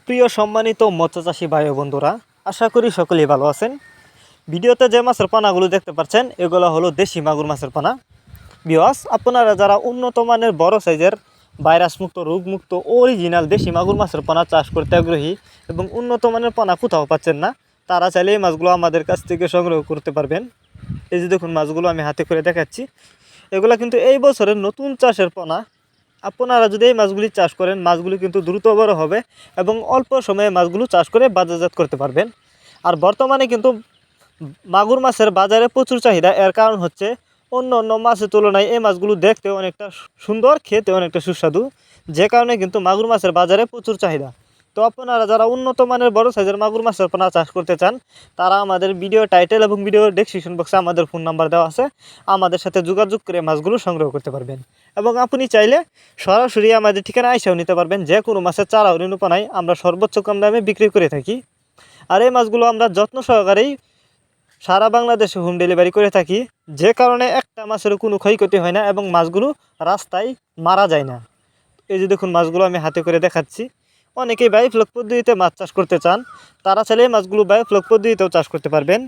সুপ্রিয় সম্মানিত মৎস্যচাষী ভাই ও বন্ধুরা, আশা করি সকলেই ভালো আছেন। ভিডিওতে যে মাছের পানাগুলো দেখতে পাচ্ছেন এগুলো হলো দেশি মাগুর মাছের পানা। ভিউয়ার্স, আপনারা যারা উন্নত মানের বড় সাইজের ভাইরাসমুক্ত রোগমুক্ত অরিজিনাল দেশি মাগুর মাছের পানা চাষ করতে আগ্রহী এবং উন্নত মানের পানা কোথাও পাচ্ছেন না, তারা চাইলে এই মাছগুলো আমাদের কাছ থেকে সংগ্রহ করতে পারবেন। এই যে দেখুন মাছগুলো আমি হাতে করে দেখাচ্ছি, এগুলো কিন্তু এই বছরের নতুন চাষের পানা। আপনারা যদি এই মাছগুলি চাষ করেন, মাছগুলি কিন্তু দ্রুত বড় হবে এবং অল্প সময়ে মাছগুলো চাষ করে বাজারজাত করতে পারবেন। আর বর্তমানে কিন্তু মাগুর মাছের বাজারে প্রচুর চাহিদা। এর কারণ হচ্ছে অন্য অন্য মাছের তুলনায় এই মাছগুলো দেখতে অনেকটা সুন্দর, খেতে অনেকটা সুস্বাদু, যে কারণে কিন্তু মাগুর মাছের বাজারে প্রচুর চাহিদা। তো আপনারা যারা উন্নত মানের বড় সাইজের মাগুর মাছের পোনা চাষ করতে চান, তারা আমাদের ভিডিও টাইটেল এবং ভিডিও ডেসক্রিপশন বক্সে আমাদের ফোন নাম্বার দেওয়া আছে, আমাদের সাথে যোগাযোগ করে মাছগুলো সংগ্রহ করতে পারবেন। এবং আপনি চাইলে সরাসরি আমাদের ঠিকানা আইসাও নিতে পারবেন। যে কোনো মাছের চারা ও রেণুপানায় আমরা সর্বোচ্চ কম দামে বিক্রি করে থাকি। আর এই মাছগুলো আমরা যত্ন সহকারেই সারা বাংলাদেশে হোম ডেলিভারি করে থাকি, যে কারণে একটা মাছেরও কোনো ক্ষয়ক্ষতি হয় না এবং মাছগুলো রাস্তায় মারা যায় না। এই যে দেখুন মাছগুলো আমি হাতে করে দেখাচ্ছি। অনেকেই বায়োফ্লক পদ্ধতিতে মাছ চাষ করতে চান, তারা চাইলে এই মাছগুলো বায়োফ্লক পদ্ধতিতেও চাষ করতে পারবেন।